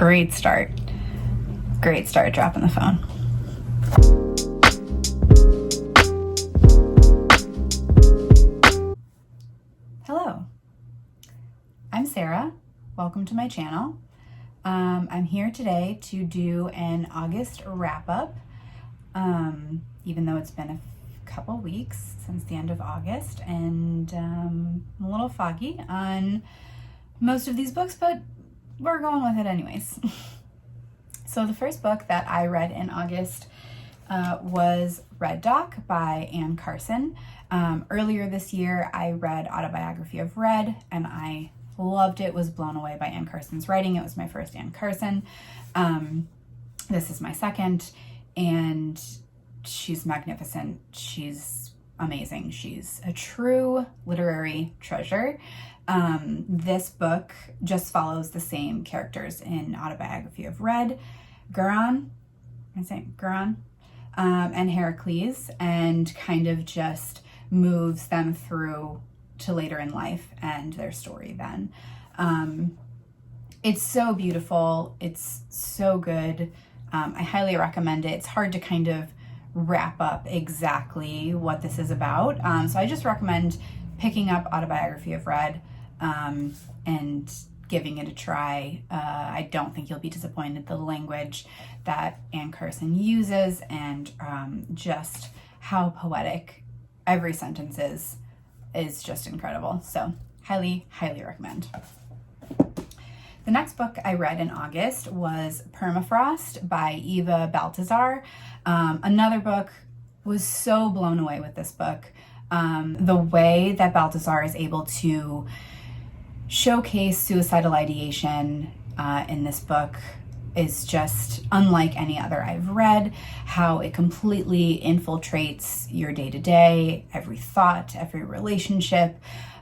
Great start. Great start dropping the phone. Hello, I'm Sarah. Welcome to my channel. I'm here today to do an August wrap-up, even though it's been a couple weeks since the end of August, and I'm a little foggy on most of these books, but we're going with it anyways. So the first book that I read in August was Red by Anne Carson. Earlier this year, I read Autobiography of Red, and I loved it, was blown away by Anne Carson's writing. It was my first Anne Carson. This is my second, and she's magnificent. She's amazing. She's a true literary treasure. This book just follows the same characters in Autobiography of Red, Guron, and Heracles, and kind of just moves them through to later in life and their story then. It's so beautiful. It's so good. I highly recommend it. It's hard to kind of wrap up exactly what this is about. So I just recommend picking up Autobiography of Red and giving it a try. I don't think you'll be disappointed. The language that Anne Carson uses and just how poetic every sentence is just incredible. So highly, highly recommend. The next book I read in August was Permafrost by Eva Baltasar. Another book. Was so blown away with this book. The way that Baltasar is able to showcase suicidal ideation in this book is just unlike any other I've read. How it completely infiltrates your day-to-day, every thought, every relationship.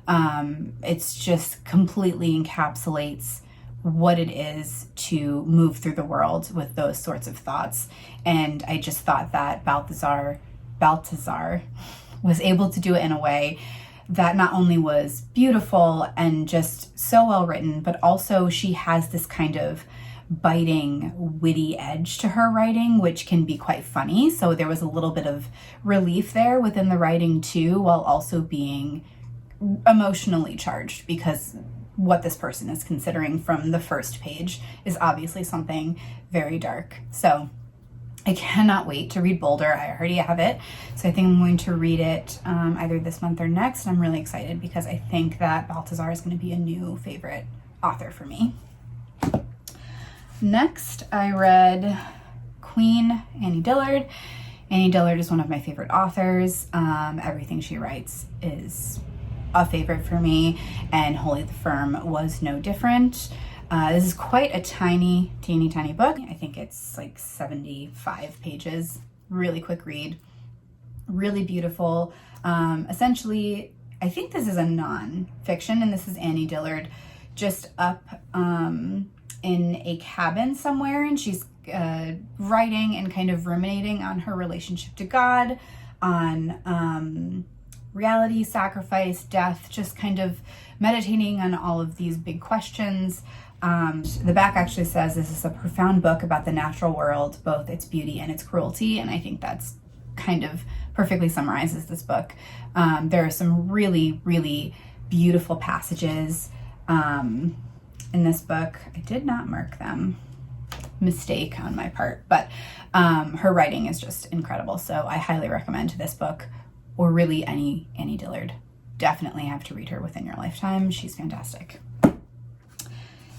It's just completely encapsulates what it is to move through the world with those sorts of thoughts. And I just thought that Baltasar was able to do it in a way that not only was beautiful and just so well written, but also she has this kind of biting, witty edge to her writing, which can be quite funny. So there was a little bit of relief there within the writing too, while also being emotionally charged, because what this person is considering from the first page is obviously something very dark. So I cannot wait to read Boulder. I already have it, so I think I'm going to read it either this month or next. I'm really excited because I think that Baltasar is going to be a new favorite author for me. Next, I read Queen, Annie Dillard. Annie Dillard is one of my favorite authors. Everything she writes is a favorite for me, and Holy the Firm was no different. This is quite a teeny tiny book. I think it's like 75 pages, really quick read, really beautiful. Essentially, I think this is a non-fiction, and this is Annie Dillard just up in a cabin somewhere, and she's writing and kind of ruminating on her relationship to God, on reality, sacrifice, death, just kind of meditating on all of these big questions. The back actually says this is a profound book about the natural world, both its beauty and its cruelty, and I think that's kind of perfectly summarizes this book. There are some really, really beautiful passages in this book. I did not mark them. Mistake on my part, but her writing is just incredible, so I highly recommend this book, or really any Annie Dillard. Definitely have to read her within your lifetime. She's fantastic.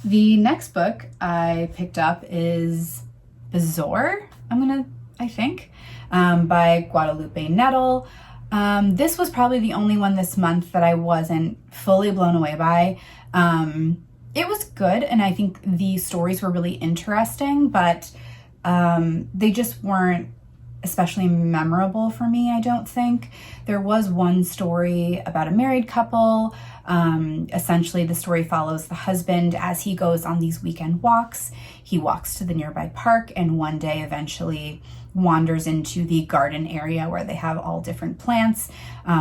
The next book I picked up is Bezoar, I think, by Guadalupe Nettel. This was probably the only one this month that I wasn't fully blown away by. It was good, and I think the stories were really interesting, but they just weren't especially memorable for me, I don't think. There was one story about a married couple. Essentially, the story follows the husband as he goes on these weekend walks. He walks to the nearby park, and one day eventually wanders into the garden area where they have all different plants,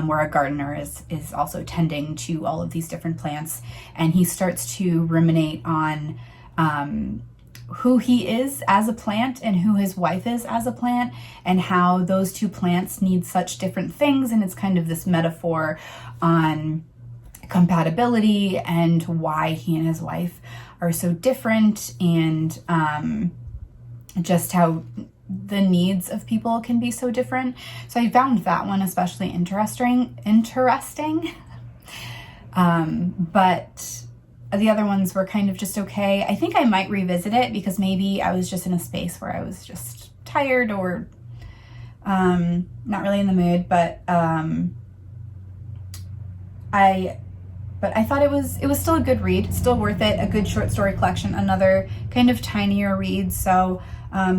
where a gardener is also tending to all of these different plants. And he starts to ruminate on who he is as a plant and who his wife is as a plant, and how those two plants need such different things. And it's kind of this metaphor on compatibility and why he and his wife are so different, and just how the needs of people can be so different. So I found that one especially interesting. But the other ones were kind of just okay. I think I might revisit it because maybe I was just in a space where I was just tired or not really in the mood. But I thought it was still a good read, still worth it, a good short story collection, another kind of tinier read, so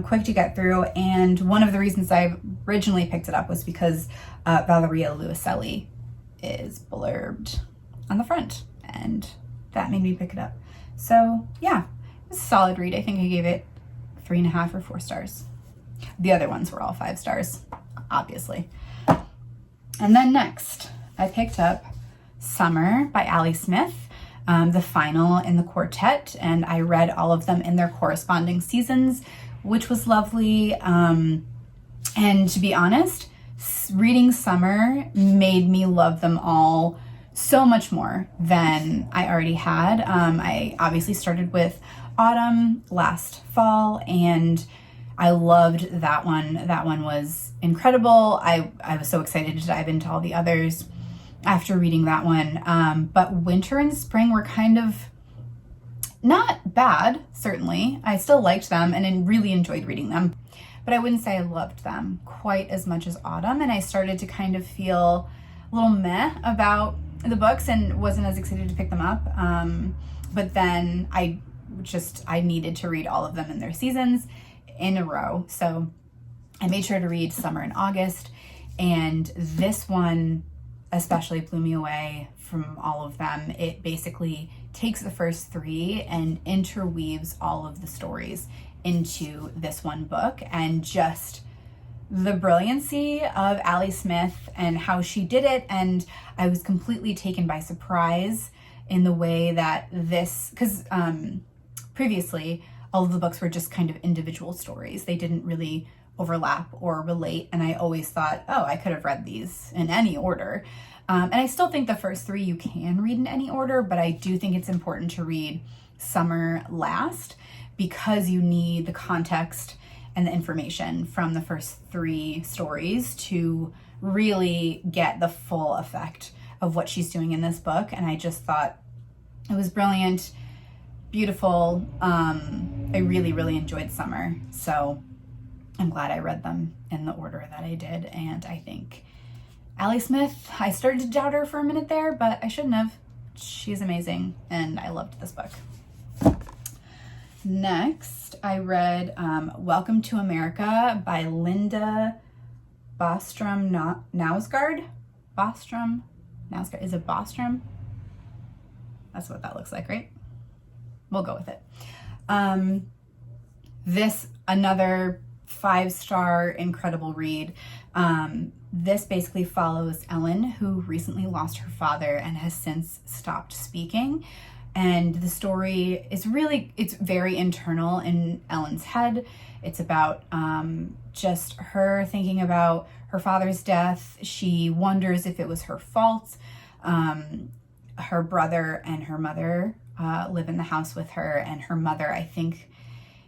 quick to get through. And one of the reasons I originally picked it up was because Valeria Luiselli is blurbed on the front, and that made me pick it up. So yeah, it was a solid read. I think I gave it 3.5 or 4 stars. The other ones were all 5 stars, obviously. And then next, I picked up Summer by Ali Smith, the final in the quartet, and I read all of them in their corresponding seasons, which was lovely. And to be honest, reading Summer made me love them all so much more than I already had. I obviously started with Autumn last fall, and I loved that one. That one was incredible. I was so excited to dive into all the others after reading that one. But Winter and Spring were kind of not bad, certainly. I still liked them and I really enjoyed reading them, but I wouldn't say I loved them quite as much as Autumn. And I started to kind of feel a little meh about the books and wasn't as excited to pick them up. But then I needed to read all of them in their seasons in a row. So I made sure to read Summer in August, and this one especially blew me away from all of them. It basically takes the first 3 and interweaves all of the stories into this one book, and just the brilliancy of Ali Smith and how she did it. And I was completely taken by surprise in the way that this, because previously all of the books were just kind of individual stories. They didn't really overlap or relate, and I always thought, oh, I could have read these in any order. And I still think the first 3 you can read in any order, but I do think it's important to read Summer last, because you need the context and the information from the first 3 stories to really get the full effect of what she's doing in this book. And I just thought it was brilliant, beautiful. I really, really enjoyed Summer. So I'm glad I read them in the order that I did. And I think Ali Smith, I started to doubt her for a minute there, but I shouldn't have. She's amazing, and I loved this book. Next, I read Welcome to America by Linda Bostrom Knausgard. Bostrom Knausgard. Is it Bostrom? That's what that looks like, right? We'll go with it. This, another 5-star incredible read. This basically follows Ellen, who recently lost her father and has since stopped speaking. And the story is it's very internal in Ellen's head. It's about just her thinking about her father's death. She wonders if it was her fault. Her brother and her mother live in the house with her, and her mother, I think,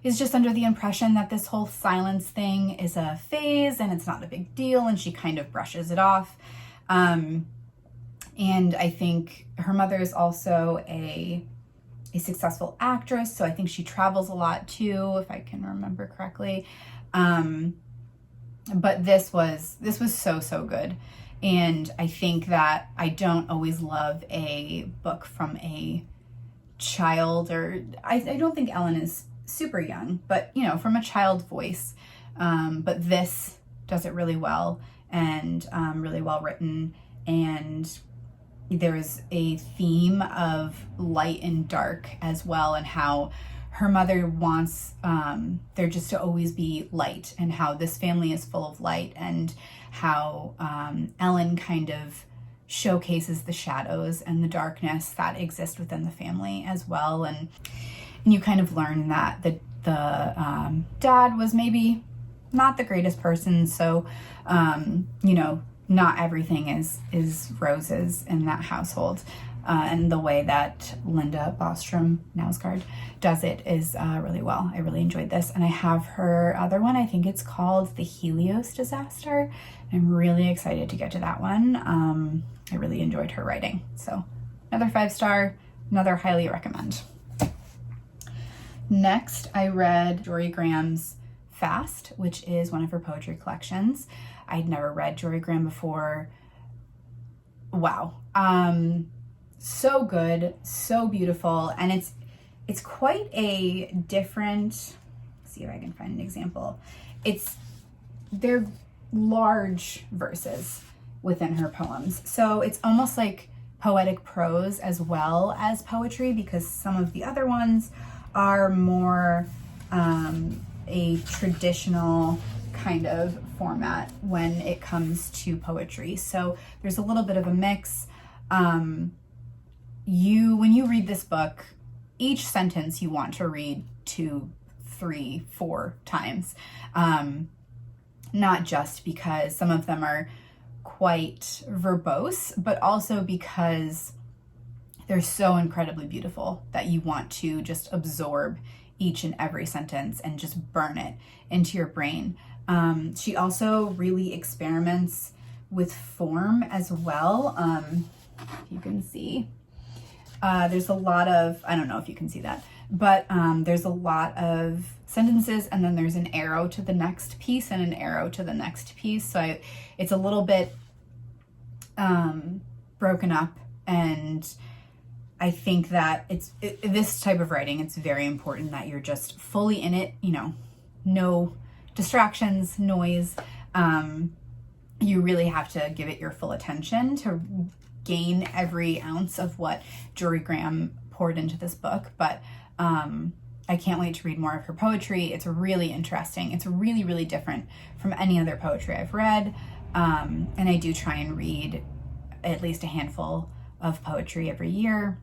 is just under the impression that this whole silence thing is a phase and it's not a big deal, and she kind of brushes it off. And I think her mother is also a successful actress, so I think she travels a lot too, if I can remember correctly. But this was so good. And I think that I don't always love a book from a child, or I don't think Ellen is super young, but from a child voice. But this does it really well, and really well written. And there's a theme of light and dark as well, and how her mother wants there just to always be light, and how this family is full of light, and how Ellen kind of showcases the shadows and the darkness that exist within the family as well. And you kind of learn that the dad was maybe not the greatest person, so not everything is roses in that household. And the way that Linda Bostrom, Knausgard, does it is really well. I really enjoyed this. And I have her other one, I think it's called The Helios Disaster. I'm really excited to get to that one. I really enjoyed her writing. So another 5-star, another highly recommend. Next, I read Jorie Graham's Fast, which is one of her poetry collections. I'd never read Jorie Graham before. Wow. So good, so beautiful, and it's quite a different, let's see if I can find an example. They're large verses within her poems. So it's almost like poetic prose as well as poetry, because some of the other ones are more a traditional kind of format when it comes to poetry. So there's a little bit of a mix. When you read this book, each sentence you want to read 2, 3, 4 times. Not just because some of them are quite verbose, but also because they're so incredibly beautiful that you want to just absorb each and every sentence and just burn it into your brain. She also really experiments with form as well. If you can see, there's a lot of, I don't know if you can see that, but there's a lot of sentences, and then there's an arrow to the next piece and an arrow to the next piece. So it's a little bit broken up, and I think that this type of writing, it's very important that you're just fully in it, no distractions, noise. You really have to give it your full attention to gain every ounce of what Jorie Graham poured into this book. But I can't wait to read more of her poetry. It's really interesting. It's really, really different from any other poetry I've read. And I do try and read at least a handful of poetry every year.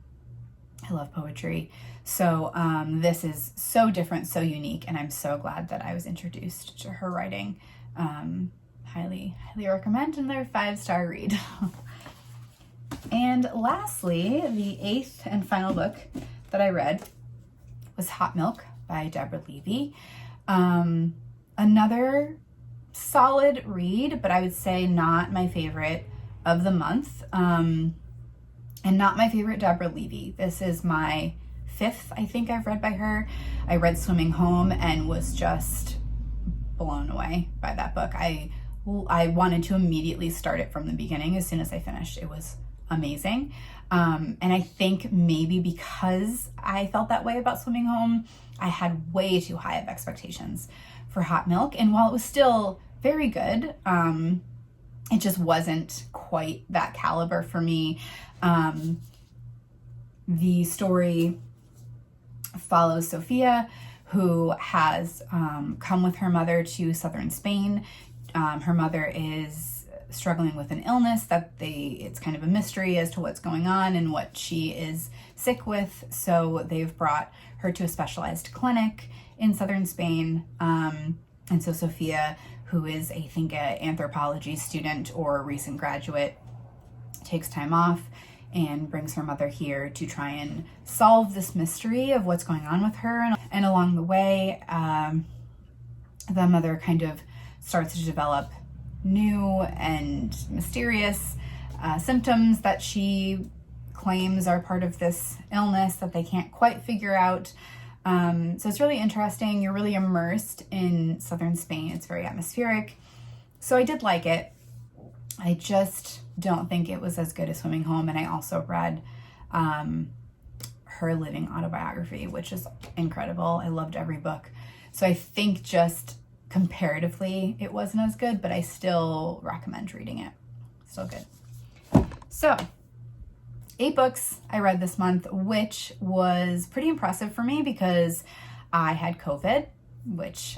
I love poetry. So this is so different, so unique, and I'm so glad that I was introduced to her writing. Highly, highly recommend, another 5-star read. And lastly, the 8th and final book that I read was Hot Milk by Deborah Levy. Another solid read, but I would say not my favorite of the month. And not my favorite Deborah Levy. This is my 5th, I think, I've read by her. I read Swimming Home and was just blown away by that book. I wanted to immediately start it from the beginning as soon as I finished. It was amazing. And I think maybe because I felt that way about Swimming Home, I had way too high of expectations for Hot Milk. And while it was still very good, it just wasn't quite that caliber for me. The story follows Sophia, who has come with her mother to southern Spain. Her mother is struggling with an illness that it's kind of a mystery as to what's going on and what she is sick with. So they've brought her to a specialized clinic in southern Spain. And so Sophia, who is, I think, an anthropology student or a recent graduate, takes time off and brings her mother here to try and solve this mystery of what's going on with her. And along the way, the mother kind of starts to develop new and mysterious symptoms that she claims are part of this illness that they can't quite figure out. So it's really interesting. You're really immersed in southern Spain. It's very atmospheric. So I did like it. I just don't think it was as good as Swimming Home. And I also read her living autobiography, which is incredible. I loved every book. So I think just comparatively it wasn't as good, but I still recommend reading it. Still good. So 8 books I read this month, which was pretty impressive for me because I had COVID, which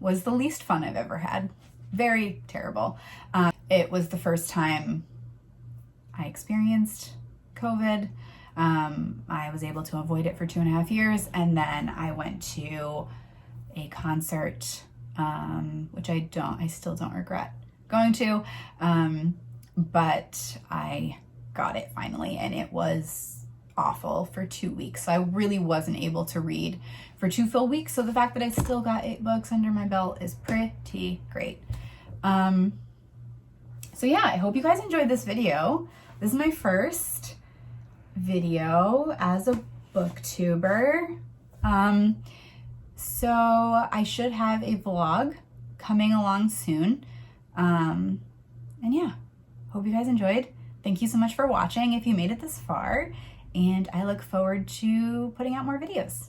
was the least fun I've ever had. Very terrible. It was the first time I experienced COVID. I was able to avoid it for 2.5 years, and then I went to a concert, which I still don't regret going to, but I got it finally, and it was awful for 2 weeks. So I really wasn't able to read for 2 full weeks. So the fact that I still got 8 books under my belt is pretty great. So yeah, I hope you guys enjoyed this video. This is my first video as a booktuber. So I should have a vlog coming along soon. And yeah, hope you guys enjoyed. Thank you so much for watching if you made it this far, and I look forward to putting out more videos.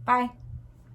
Bye.